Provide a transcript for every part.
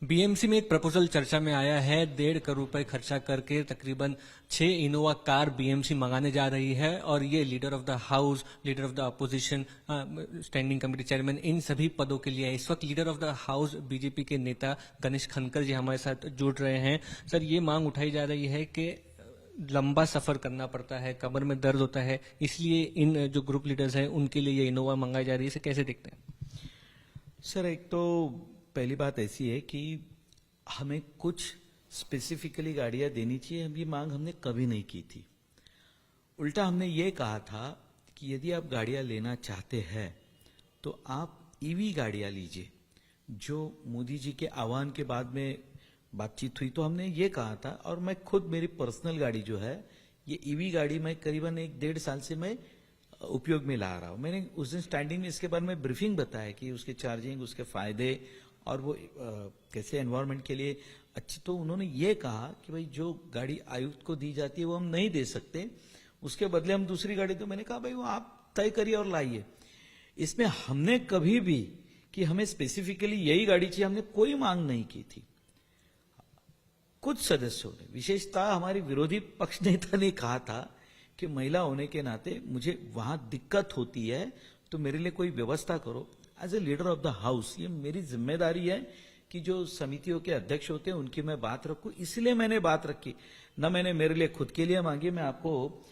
BMC में एक proposal चर्चा में आया है। 1.5 करोड़ रुपए खर्चा करके तकरीबन 6 इनोवा कार बीएमसी मंगाने जा रही है और ये leader of the house, leader of the opposition, standing committee chairman, इन सभी पदों के लिए है। इस वक्त leader of the house BJP के नेता गणेश खनकर जी हमारे साथ जुड़ रहे हैं। सर, ये मांग उठाई जा रही है कि लंबा सफर करना पड़ता है, कमर में दर्द होता है, इसलिए इन जो ग्रुप लीडर्स हैं उनके लिए ये इनोवा मंगाई जा रही है। इसे कैसे देखते हैं? सर, एक तो पहली बात ऐसी है कि हमें कुछ स्पेसिफिकली गाड़ियां देनी चाहिए। हम ये मांग हमने कभी नहीं की थी। उल्टा हमने ये कहा था कि यदि आप गाड़ियां लेना चाहते हैं तो आप ईवी गाड़ियां लीजिए। जो मोदी जी के आह्वान के बाद में बातचीत हुई तो हमने ये कहा था, और मैं खुद मेरी पर्सनल गाड़ी जो है ये ईवी गाड़ी मैं करीबन 1-1.5 साल से मैं उपयोग में ला रहा हूं। मैंने उस दिन स्टैंडिंग में इसके बारे में ब्रीफिंग बताया कि उसके चार्जिंग, उसके फायदे और वो कैसे एनवायरनमेंट के लिए अच्छी। तो उन्होंने ये कहा कि भाई जो गाड़ी आयुक्त को दी जाती है वो हम नहीं दे सकते, उसके बदले हम दूसरी गाड़ी। तो मैंने कहा भाई वो आप तय करिए और लाइए। इसमें हमने कभी भी कि हमें स्पेसिफिकली यही गाड़ी चाहिए, हमने कोई मांग नहीं की थी। कुछ सदस्यों ने, विशेषतः हमारी विरोधी पक्ष नेता ने कहा था कि महिला होने के नाते मुझे वहां दिक्कत होती है तो मेरे लिए कोई व्यवस्था करो। As a leader of the house ये मेरी जिम्मेदारी है कि जो समितियों के अध्यक्ष होते हैं उनकी मैं बात रखूं, इसलिए मैंने बात रखी। न मैंने मेरे लिए खुद के लिए मांगी। मैं आपको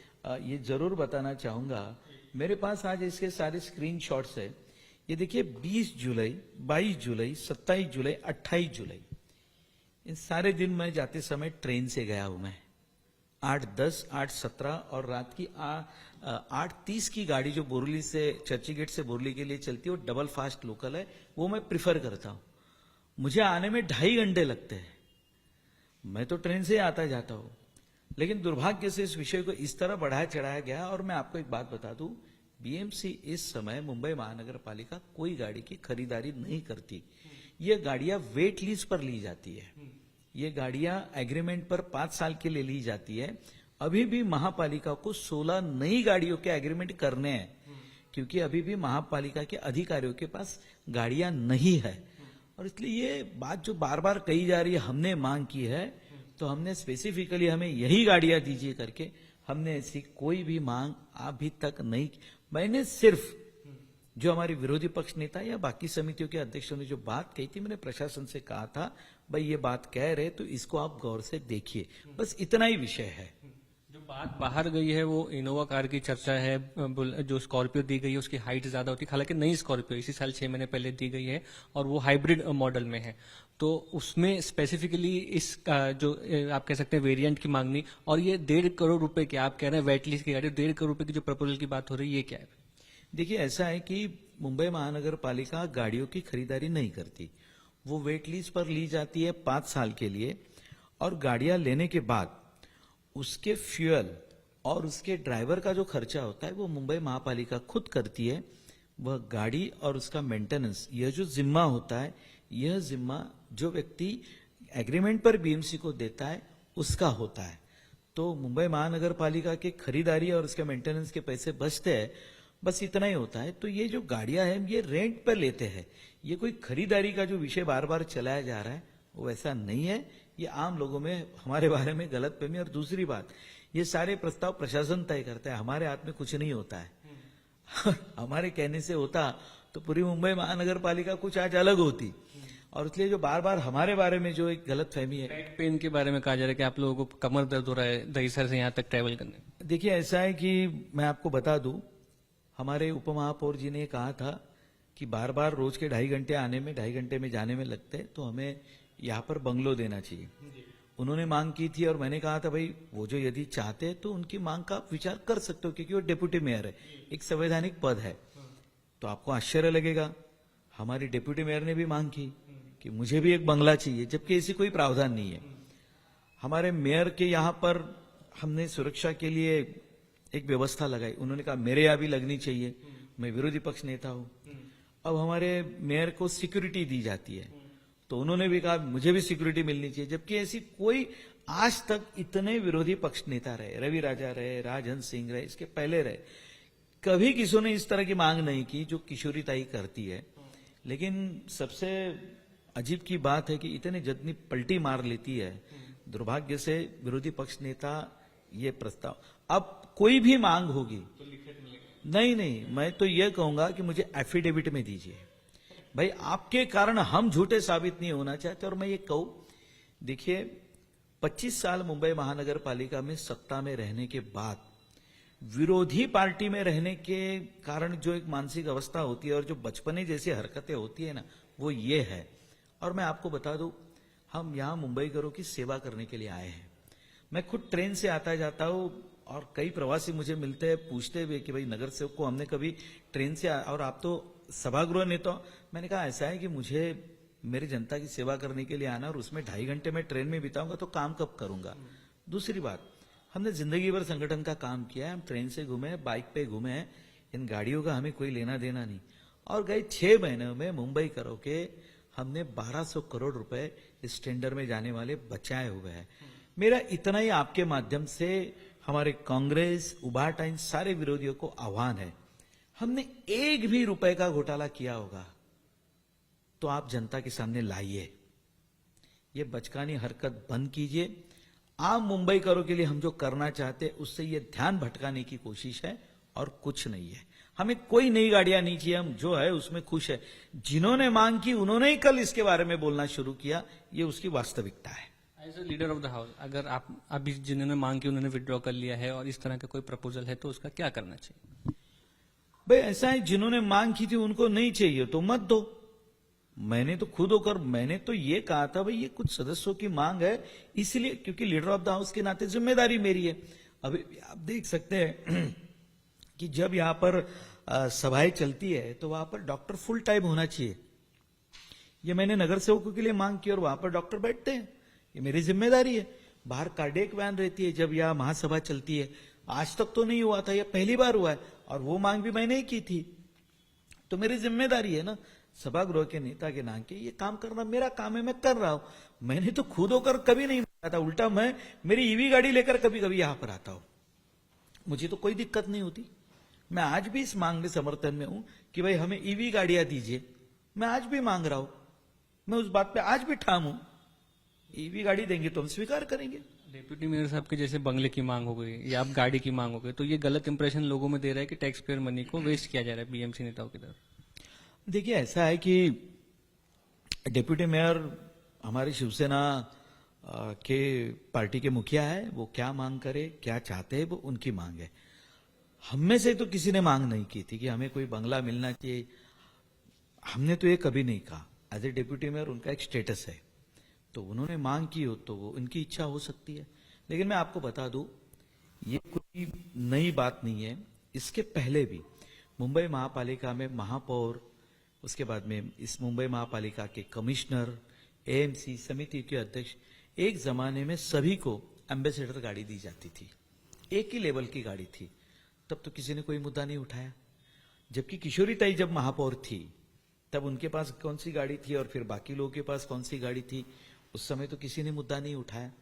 ये जरूर बताना चाहूंगा, मेरे पास आज इसके सारे स्क्रीनशॉट्स है। ये देखिए, 20 जुलाई, 22 जुलाई, 27 जुलाई, 28 जुलाई, इन सारे दिन मैं जाते समय ट्रेन से गया हूं। मैं 8:10, 8:17 और रात की 8:30 की गाड़ी जो बोरली से, चर्चगेट से बोरली के लिए चलती है, वो डबल फास्ट लोकल है, वो मैं प्रिफर करता हूं। मुझे आने में 2.5 घंटे लगते हैं। मैं तो ट्रेन से आता जाता हूं, लेकिन दुर्भाग्य से इस विषय को इस तरह बढ़ाया चढ़ाया गया। और मैं आपको एक बात बता दूं, बीएमसी इस समय मुंबई महानगर पालिका कोई गाड़ी की खरीदारी नहीं करती। ये गाड़ियां वेट लीज पर ली जाती है। ये गाड़ियां एग्रीमेंट पर 5 साल के लिए ली जाती है। अभी भी महापालिका को 16 नई गाड़ियों के एग्रीमेंट करने हैं, क्योंकि अभी भी महापालिका के अधिकारियों के पास गाड़ियां नहीं है। और इसलिए ये बात जो बार बार कही जा रही है, हमने मांग की है, तो हमने स्पेसिफिकली हमें यही गाड़ियां दीजिए करके हमने ऐसी कोई भी मांग अभी तक नहीं की। मैंने सिर्फ जो हमारे विरोधी पक्ष नेता या बाकी समितियों के अध्यक्षों ने जो बात कही थी, मैंने प्रशासन से कहा था भाई ये बात कह रहे तो इसको आप गौर से देखिए, बस इतना ही विषय है। जो बात बाहर गई है वो इनोवा कार की चर्चा है। जो स्कॉर्पियो दी गई है उसकी हाइट ज्यादा होती है, हालांकि नई स्कॉर्पियो इसी साल 6 महीने पहले दी गई है और वो हाइब्रिड मॉडल में है। तो उसमें स्पेसिफिकली इस जो आप कह सकते हैं वेरिएंट की मांगनी, और ये 1.5 करोड़ रुपए की आप कह रहे हैं वेट लीज की गाड़ी, 1.5 करोड़ रुपए की जो प्रपोजल की बात हो रही है, ये क्या है? देखिए, ऐसा है कि मुंबई महानगर पालिका गाड़ियों की खरीदारी नहीं करती। वो वेट लीज पर ली जाती है 5 साल के लिए, और गाड़ियां लेने के बाद उसके फ्यूल और उसके ड्राइवर का जो खर्चा होता है वो मुंबई महापालिका खुद करती है। वह गाड़ी और उसका मेंटेनेंस, यह जो जिम्मा होता है, यह जिम्मा जो व्यक्ति एग्रीमेंट पर बीएमसी को देता है उसका होता है। तो मुंबई महानगर पालिका के खरीदारी और उसके मेंटेनेंस के पैसे बचते हैं, बस इतना ही होता है। तो ये जो गाड़ियां हैं ये रेंट पर लेते हैं। ये कोई खरीदारी का जो विषय बार बार चलाया जा रहा है वो ऐसा नहीं है। ये आम लोगों में हमारे बारे में गलतफहमी। और दूसरी बात, ये सारे प्रस्ताव प्रशासन तय करता है, हमारे हाथ में कुछ नहीं होता है। हमारे कहने से होता तो पूरी मुंबई महानगर पालिका कुछ आज अलग होती। और इसलिए जो बार बार हमारे बारे में जो एक गलतफहमी है, बैक पेन के बारे में कहा जा रहा है कि आप लोगों को कमर दर्द हो रहा है दहीसर से यहाँ तक ट्रेवल करने। देखिए ऐसा है कि मैं आपको बता दूं, हमारे उपमहापौर जी ने कहा था कि बार बार रोज के 2.5 घंटे आने में, 2.5 घंटे में जाने में लगते हैं, तो हमें यहाँ पर बंगलो देना चाहिए। उन्होंने मांग की थी और मैंने कहा था भाई वो जो यदि चाहते हैं तो उनकी मांग का आप विचार कर सकते हो, क्योंकि वो डिप्यूटी मेयर है, एक संवैधानिक पद है। तो आपको आश्चर्य लगेगा, हमारी डिप्यूटी मेयर ने भी मांग की कि मुझे भी एक बंगला चाहिए, जबकि ऐसी कोई प्रावधान नहीं है। हमारे मेयर के यहाँ पर हमने सुरक्षा के लिए एक व्यवस्था लगाई, उन्होंने कहा मेरे यहाँ भी लगनी चाहिए, मैं विरोधी पक्ष नेता हूं। अब हमारे मेयर को सिक्योरिटी दी जाती है, तो उन्होंने भी कहा मुझे भी सिक्योरिटी मिलनी चाहिए, जबकि ऐसी कोई आज तक इतने विरोधी पक्ष नेता रहे, रवि राजा रहे, राजहंस सिंह रहे, इसके पहले रहे, कभी किसी ने इस तरह की मांग नहीं की जो किशोरी ताई करती है। लेकिन सबसे अजीब की बात है कि इतने जितनी पलटी मार लेती है, दुर्भाग्य से विरोधी पक्ष नेता ये प्रस्ताव, अब कोई भी मांग होगी, नहीं, मैं तो ये कहूंगा कि मुझे एफिडेविट में दीजिए। भाई आपके कारण हम झूठे साबित नहीं होना चाहते। और मैं ये कहूं, देखिए 25 साल मुंबई महानगर पालिका में सत्ता में रहने के बाद विरोधी पार्टी में रहने के कारण जो एक मानसिक अवस्था होती है और जो बचपने जैसी हरकतें होती है ना, वो ये है। और मैं आपको बता दूं, हम यहां मुंबईकरों की सेवा करने के लिए आए हैं। मैं खुद ट्रेन से आता जाता हूं और कई प्रवासी मुझे मिलते हैं, पूछते हुए कि भाई नगर सेवक को हमने कभी ट्रेन से और आप तो सभागृह नेता। मैंने कहा ऐसा है कि मुझे मेरी जनता की सेवा करने के लिए आना और उसमें 2.5 घंटे में ट्रेन में बिताऊंगा तो काम कब करूंगा। दूसरी बात, हमने जिंदगी भर संगठन का काम किया है, हम ट्रेन से घूमे, बाइक पे घूमे हैं, इन गाड़ियों का हमें कोई लेना देना नहीं। और गए 6 महीनों में मुंबई करो के हमने 1200 करोड़ रुपए इस टेंडर में जाने वाले बचाए हुए हैं। मेरा इतना ही आपके माध्यम से हमारे कांग्रेस, उबाटा, इन सारे विरोधियों को आह्वान है, हमने एक भी रुपए का घोटाला किया होगा तो आप जनता के सामने लाइए, ये बचकानी हरकत बंद कीजिए। आप मुंबई करो के लिए हम जो करना चाहते हैं उससे ये ध्यान भटकाने की कोशिश है और कुछ नहीं है। हमें कोई नई गाड़ियां नहीं चाहिए, हम जो है उसमें खुश है। जिन्होंने मांग की उन्होंने ही कल इसके बारे में बोलना शुरू किया, ये उसकी वास्तविकता है। As a leader of the house, अगर आप अभी जिन्होंने मांग की उन्होंने विड्रॉ कर लिया है और इस तरह का कोई प्रपोजल है तो उसका क्या करना चाहिए? भाई ऐसा है, जिन्होंने मांग की थी उनको नहीं चाहिए तो मत दो। मैंने तो खुद होकर मैंने तो ये कहा था भाई ये कुछ सदस्यों की मांग है, इसलिए क्योंकि लीडर ऑफ द हाउस के नाते जिम्मेदारी मेरी है। अभी आप देख सकते हैं कि जब यहां पर सभाएं चलती है तो वहां पर डॉक्टर फुल टाइम होना चाहिए। ये मैंने नगर सेवकों के लिए मांग की और वहां पर डॉक्टर बैठते हैं, ये मेरी जिम्मेदारी है। बाहर कार्डियक वैन रहती है जब यहां महासभा चलती है, आज तक तो नहीं हुआ था, यह पहली बार हुआ है और वो मांग भी मैंने ही की थी। तो मेरी जिम्मेदारी है ना, सभागृह के नेता के नाम के ये काम करना मेरा काम है, मैं कर रहा हूं। मैंने तो खुद होकर कभी नहीं मांगा था, उल्टा मैं मेरी ईवी गाड़ी लेकर कभी कभी यहां पर आता हूं, मुझे तो कोई दिक्कत नहीं होती। मैं आज भी इस मांग में समर्थन में हूं कि भाई हमें ईवी गाड़ियां दीजिए, मैं आज भी मांग रहा हूं, मैं उस बात पे आज भी ठाम हूं। ईवी गाड़ी देंगे तो हम स्वीकार करेंगे। डेप्यूटी मेयर साहब के जैसे बंगले की मांग हो गई या आप गाड़ी की मांग हो गई, तो ये गलत इंप्रेशन लोगों में दे रहा है कि टैक्स पेयर मनी को वेस्ट किया जा रहा है बीएमसी नेताओं की तरफ। देखिए ऐसा है कि डिप्यूटी मेयर हमारी शिवसेना के पार्टी के मुखिया है, वो क्या मांग करे, क्या चाहते हैं, वो उनकी मांग है। हम में से तो किसी ने मांग नहीं की थी कि हमें कोई बंगला मिलना चाहिए, हमने तो ये कभी नहीं कहा। एज ए डिप्यूटी मेयर उनका एक स्टेटस है, तो उन्होंने मांग की हो तो वो उनकी इच्छा हो सकती है। लेकिन मैं आपको बता दूं, ये कोई नई बात नहीं है। इसके पहले भी मुंबई महापालिका में महापौर, उसके बाद में इस मुंबई महापालिका के कमिश्नर, एएमसी समिति के अध्यक्ष, एक जमाने में सभी को एम्बेसडर गाड़ी दी जाती थी, एक ही लेवल की गाड़ी थी, तब तो किसी ने कोई मुद्दा नहीं उठाया। जबकि किशोरी ताई जब महापौर थी तब उनके पास कौन सी गाड़ी थी और फिर बाकी लोगों के पास कौन सी गाड़ी थी, उस समय तो किसी ने मुद्दा नहीं उठाया।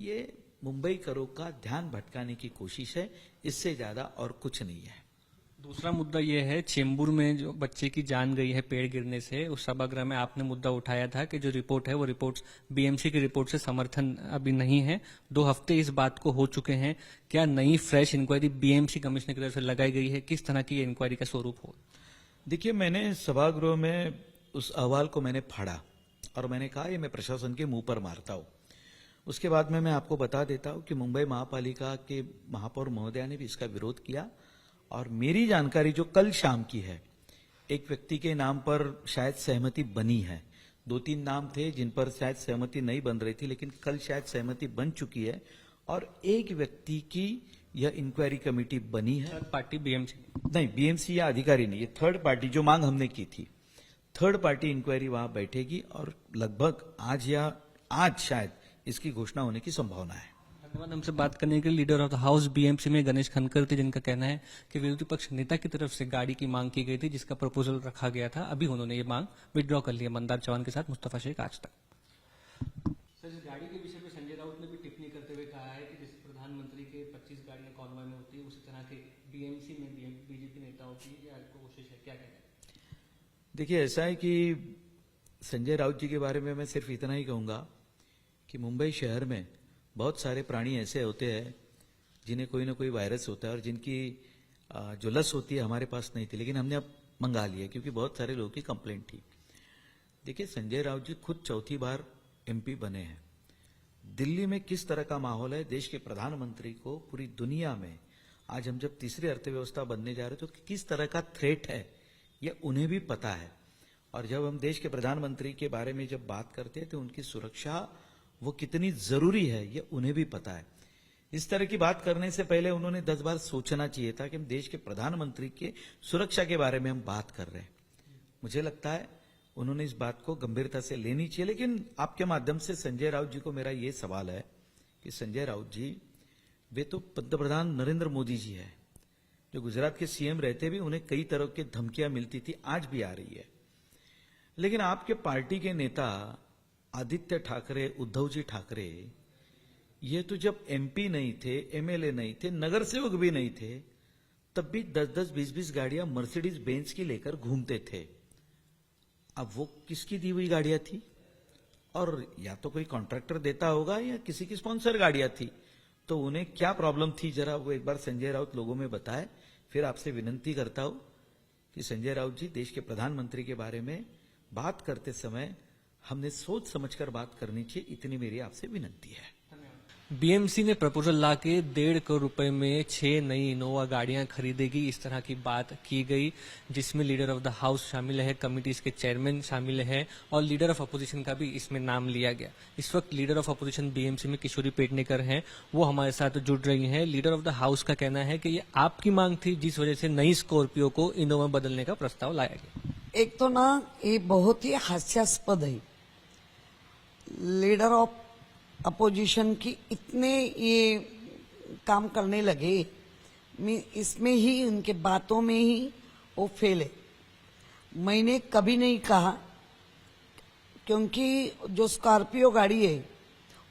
ये मुंबई करो का ध्यान भटकाने की कोशिश है, इससे ज्यादा और कुछ नहीं है। दूसरा मुद्दा यह है, चेंबूर में जो बच्चे की जान गई है पेड़ गिरने से, उस सभागृह में आपने मुद्दा उठाया था कि जो रिपोर्ट है वो रिपोर्ट बीएमसी की रिपोर्ट से समर्थन अभी नहीं है। 2 हफ्ते इस बात को हो चुके हैं, क्या नई फ्रेश इंक्वायरी बीएमसी कमिश्नर की तरफ से लगाई गई है? किस तरह की इंक्वायरी का स्वरूप हो? देखिए, मैंने सभागृह में उस अहवाल को मैंने फाड़ा और मैंने कहा ये मैं प्रशासन के मुंह पर मारता हूं। उसके बाद में मैं आपको बता देता हूं कि मुंबई महापालिका के महापौर महोदया ने भी इसका विरोध किया और मेरी जानकारी जो कल शाम की है, एक व्यक्ति के नाम पर शायद सहमति बनी है। 2-3 नाम थे जिन पर शायद सहमति नहीं बन रही थी, लेकिन कल शायद सहमति बन चुकी है और एक व्यक्ति की यह इंक्वायरी कमेटी बनी है। थर्ड पार्टी बीएमसी नहीं, बीएमसी या अधिकारी नहीं, ये थर्ड पार्टी जो मांग हमने की थी, थर्ड पार्टी इंक्वायरी वहां बैठेगी और लगभग आज शायद इसकी घोषणा होने की संभावना है। धन्यवाद हमसे बात करने के लिए। Leader of the house BMC में गणेश खनकर थे, जिनका कहना है कि विरोधी पक्ष नेता की तरफ से गाड़ी की मांग की गई थी जिसका प्रपोजल रखा गया था, अभी उन्होंने ये मांग विड्रॉ कर ली है। मंदार चौहान के साथ मुस्तफा शेख, आज तक। सर, इस गाड़ी के विषय में संजय राउत ने भी टिप्पणी करते हुए कहा है कि जिस प्रधानमंत्री के 25 गाड़ियां कॉन्वॉय में होती है, उसी तरह के बीएमसी में बीजेपी नेताओं की कोशिश है, क्या कहना है? देखिए ऐसा है कि संजय राउत जी के बारे में मैं सिर्फ इतना ही कहूंगा कि मुंबई शहर में बहुत सारे प्राणी ऐसे होते हैं जिन्हें कोई ना कोई वायरस होता है और जिनकी जो लस होती है हमारे पास नहीं थी, लेकिन हमने अब मंगा लिया क्योंकि बहुत सारे लोगों की कंप्लेंट थी। देखिए, संजय राउत जी खुद चौथी बार एमपी बने हैं। दिल्ली में किस तरह का माहौल है, देश के प्रधानमंत्री को पूरी दुनिया में आज हम जब तीसरी अर्थव्यवस्था बनने जा रहे हैं तो किस तरह का थ्रेट है ये उन्हें भी पता है। और जब हम देश के प्रधानमंत्री के बारे में जब बात करते हैं तो उनकी सुरक्षा वो कितनी जरूरी है ये उन्हें भी पता है। इस तरह की बात करने से पहले उन्होंने 10 बार सोचना चाहिए था कि हम देश के प्रधानमंत्री के सुरक्षा के बारे में हम बात कर रहे हैं। मुझे लगता है उन्होंने इस बात को गंभीरता से लेनी चाहिए। लेकिन आपके माध्यम से संजय राउत जी को मेरा ये सवाल है कि संजय राउत जी, वे तो पंतप्रधान नरेंद्र मोदी जी है, जो गुजरात के सीएम रहते भी उन्हें कई तरह की धमकियां मिलती थी, आज भी आ रही है। लेकिन आपके पार्टी के नेता आदित्य ठाकरे, उद्धव जी ठाकरे, ये तो जब एमपी नहीं थे, एमएलए नहीं थे, नगर सेवक भी नहीं थे, तब भी 10-10, 20-20 गाड़ियां मर्सिडीज बेंज की लेकर घूमते थे। अब वो किसकी दी हुई गाड़ियां थी? और या तो कोई कॉन्ट्रैक्टर देता होगा या किसी की स्पॉन्सर गाड़ियां थी। तो उन्हें क्या प्रॉब्लम थी, जरा वो एक बार संजय राउत लोगों में बताए। फिर आपसे विनंती करता हूं कि संजय राउत जी, देश के प्रधानमंत्री के बारे में बात करते समय हमने सोच समझकर बात करनी चाहिए, इतनी मेरी आपसे विनंती है। बीएमसी ने प्रपोजल लाके 1.5 करोड़ रुपए में 6 नई इनोवा गाड़ियां खरीदेगी, इस तरह की बात की गई, जिसमें लीडर ऑफ द हाउस शामिल है, कमिटीज के चेयरमैन शामिल है और लीडर ऑफ अपोजिशन का भी इसमें नाम लिया गया। इस वक्त लीडर ऑफ अपोजिशन बीएमसी में किशोरी पेडनेकर हैं, वो हमारे साथ जुड़ रही हैं। लीडर ऑफ द हाउस का कहना है कि ये आपकी मांग थी, जिस वजह से नई स्कॉर्पियो को इनोवा बदलने का प्रस्ताव लाया गया। एक तो ना ये बहुत ही हास्यास्पद है, लीडर ऑफ अपोजिशन की इतने ये काम करने लगे, इसमें ही उनके बातों में ही वो फेल है। मैंने कभी नहीं कहा, क्योंकि जो स्कॉर्पियो गाड़ी है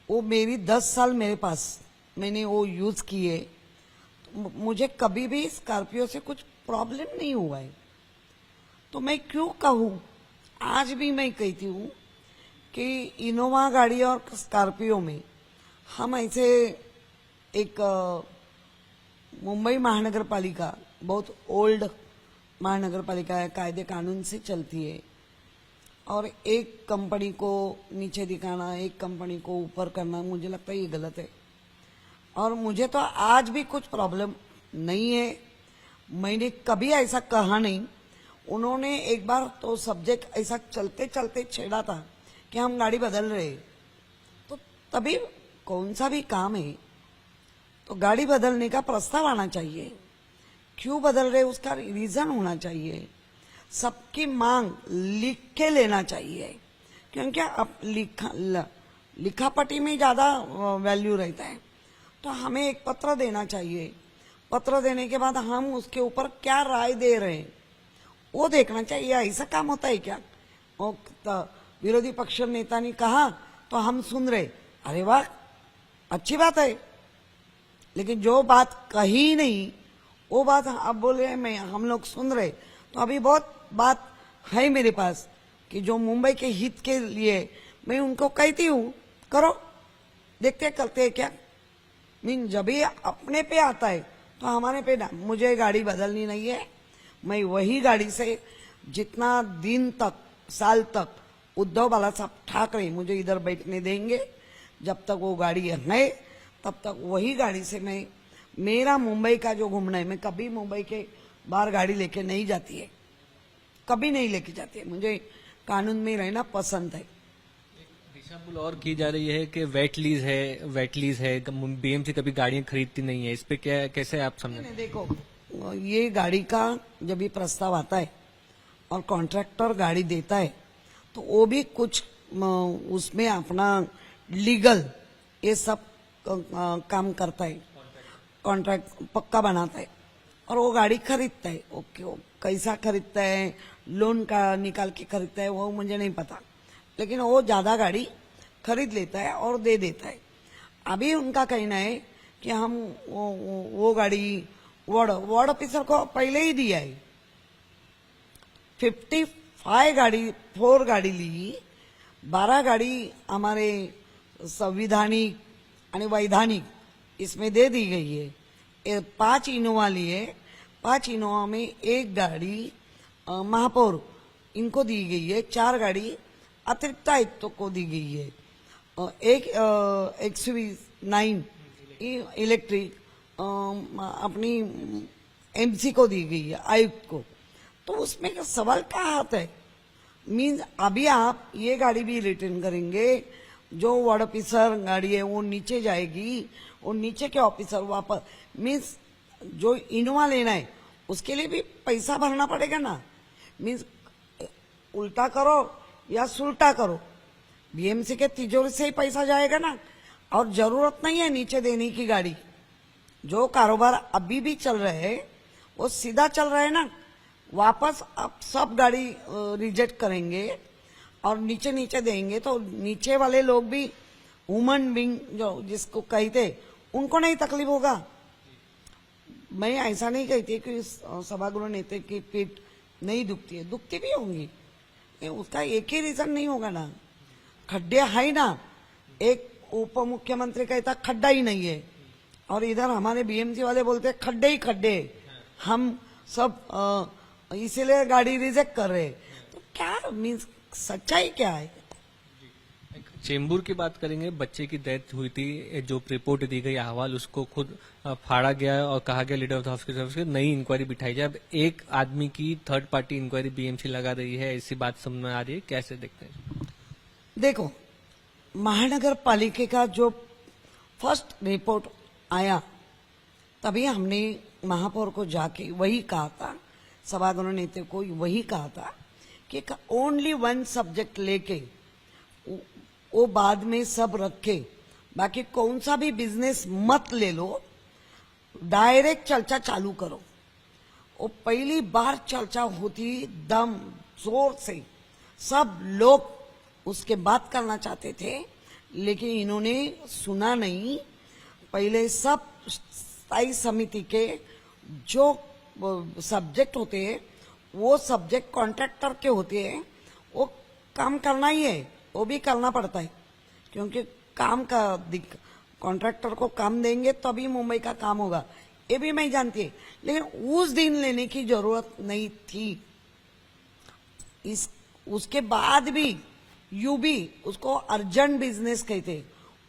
वो मेरी 10 साल मेरे पास मैंने वो यूज की है, तो मुझे कभी भी स्कॉर्पियो से कुछ प्रॉब्लम नहीं हुआ है। तो मैं क्यों कहूँ, आज भी मैं कहती हूँ कि इनोवा गाड़ी और स्कॉर्पियो में हम ऐसे एक मुंबई महानगर पालिका बहुत ओल्ड महानगर पालिका है, कायदे कानून से चलती है, और एक कंपनी को नीचे दिखाना, एक कंपनी को ऊपर करना, मुझे लगता है ये गलत है। और मुझे तो आज भी कुछ प्रॉब्लम नहीं है, मैंने कभी ऐसा कहा नहीं। उन्होंने एक बार तो सब्जेक्ट ऐसा चलते चलते छेड़ा था कि हम गाड़ी बदल रहे, तो तभी कौन सा भी काम है तो गाड़ी बदलने का प्रस्ताव आना चाहिए, क्यों बदल रहे उसका रीजन होना चाहिए, सबकी मांग लिख के लेना चाहिए, क्योंकि अब लिखापटी में ज्यादा वैल्यू रहता है। तो हमें एक पत्र देना चाहिए, पत्र देने के बाद हम उसके ऊपर क्या राय दे रहे हैं वो देखना चाहिए। ऐसा काम होता है क्या? विरोधी पक्ष नेता ने कहा तो हम सुन रहे, अरे वाह अच्छी बात है, लेकिन जो बात कही नहीं वो बात अब बोल रहे मैं हम लोग सुन रहे। तो अभी बहुत बात है मेरे पास कि जो मुंबई के हित के लिए मैं उनको कहती हूँ, करो, देखते करते हैं क्या। मीन जब भी अपने पे आता है तो हमारे पे ना, मुझे गाड़ी बदलनी नहीं है, मैं वही गाड़ी से जितना दिन तक, साल तक उद्धव बाला साहब ठाकरे मुझे इधर बैठने देंगे, जब तक वो गाड़ी है तब तक वही गाड़ी से मैं, मेरा मुंबई का जो घूमना है, मैं कभी मुंबई के बाहर गाड़ी लेके नहीं जाती है, कभी नहीं लेके जाती है, मुझे कानून में रहना पसंद है। दिशाभूल और की जा रही है कि वेट लीज है, बीएमसी कभी गाड़ियां खरीदती नहीं है, इस पे क्या, कैसे आप समझें? देखो, ये गाड़ी का जब भी प्रस्ताव आता है और कॉन्ट्रैक्टर गाड़ी देता है तो वो भी कुछ उसमें अपना लीगल ये सब काम करता है, कॉन्ट्रैक्ट पक्का बनाता है और वो गाड़ी खरीदता है। ओके, वो कैसा खरीदता है, लोन का निकाल के खरीदता है, वो मुझे नहीं पता, लेकिन वो ज्यादा गाड़ी खरीद लेता है और दे देता है। अभी उनका कहना है कि हम वो गाड़ी वार्ड ऑफिसर को पहले ही दिया है, 55 4 गाड़ी ली, 12 गाड़ी हमारे संविधानिक आणि वैधानिक इसमें दे दी गई है। 5 इनोवा लिए, 5 इनोवा में 1 गाड़ी महापौर इनको दी गई है, 4 गाड़ी अतिरिक्त आयुक्तों को दी गई है, एक XUV9 इलेक्ट्रिक अपनी MC को दी गई है, आयुक्त को। तो उसमें का सवाल कहाँ आता है? मीन्स अभी आप ये गाड़ी भी रिटर्न करेंगे, जो वार्ड ऑफिसर गाड़ी है वो नीचे जाएगी, और नीचे के ऑफिसर वापस, मीन्स जो इनोवा लेना है उसके लिए भी पैसा भरना पड़ेगा ना। मीन्स उल्टा करो या सुल्टा करो, BMC के तिजोरी से ही पैसा जाएगा ना, और जरूरत नहीं है नीचे देने की गाड़ी। जो कारोबार अभी भी चल रहे हैं वो सीधा चल रहा है ना, वापस आप सब गाड़ी रिजेक्ट करेंगे और नीचे नीचे देंगे, तो नीचे वाले लोग भी ह्यूमन बीइंग जो जिसको कहते उनको नहीं तकलीफ होगा। मैं ऐसा नहीं कहती कि सभागृह नेता की पीठ नहीं दुखती है, दुखती भी होंगी, उसका एक ही रीजन नहीं होगा ना, खड्डे है ना। एक उप मुख्यमंत्री कहता खड्डा ही नहीं है, और इधर हमारे BMC वाले बोलते खड्डे ही खड्डे, हम सब इसीलिए गाड़ी रिजेक्ट कर रहे। तो क्या मीन्स सच्चाई क्या है? चेंबूर की बात करेंगे, बच्चे की डेथ हुई थी, जो रिपोर्ट दी गई अहवाल उसको खुद फाड़ा गया और कहा गया लीडर ऑफ द हाउस की तरफ से नई इंक्वायरी बिठाई जाए। अब एक आदमी की थर्ड पार्टी इंक्वायरी BMC लगा रही है, ऐसी बात सामने आ रही है, कैसे देखते हैं? देखो, महानगर पालिका का जो फर्स्ट रिपोर्ट आया तभी हमने महापौर को जाके वही कहा था, सभागृह नेता को वही कहा था कि ओनली 1 सब्जेक्ट लेके वो बाद में सब रखे, बाकी कौन सा भी बिजनेस मत ले लो, डायरेक्ट चर्चा चालू करो। वो पहली बार चर्चा होती दम जोर से, सब लोग उसके बात करना चाहते थे, लेकिन इन्होंने सुना नहीं। पहले सब स्थायी समिति के जो सब्जेक्ट होते हैं वो सब्जेक्ट कॉन्ट्रैक्टर के होते हैं, वो काम करना ही है, वो भी करना पड़ता है, क्योंकि काम का कॉन्ट्रैक्टर को काम देंगे तभी मुंबई का काम होगा, ये भी मैं जानती है, लेकिन उस दिन लेने की जरूरत नहीं थी। उसके बाद भी यूबी उसको अर्जेंट बिजनेस कहते,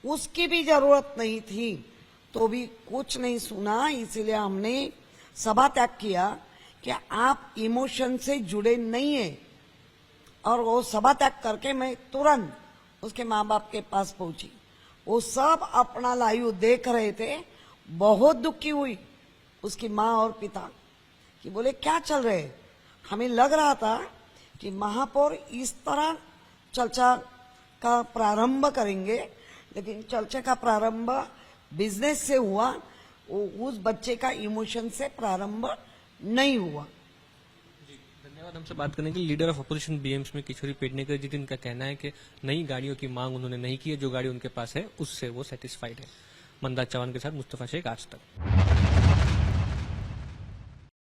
उसकी भी जरूरत नहीं थी, तो भी कुछ नहीं सुना, इसीलिए हमने सभा त्याग किया कि आप इमोशन से जुड़े नहीं है। और वो सभा त्याग करके मैं तुरंत उसके माँ बाप के पास पहुंची, वो सब अपना लाइव देख रहे थे, बहुत दुखी हुई उसकी माँ और पिता कि बोले क्या चल रहे है। हमें लग रहा था कि महापौर इस तरह चर्चा का प्रारंभ करेंगे, लेकिन चर्चा का प्रारंभ बिजनेस से हुआ, उस बच्चे का इमोशन से प्रारंभ नहीं हुआ। धन्यवाद हमसे बात करने के लिए। लीडर ऑफ अपोजिशन BMC में किशोरी पेडनेकर जी, जिनका कहना है कि नई गाड़ियों की मांग उन्होंने नहीं की है, जो गाड़ी उनके पास है उससे वो सेटिस्फाइड है। मंदा चौहान के साथ मुस्तफा शेख, आज तक।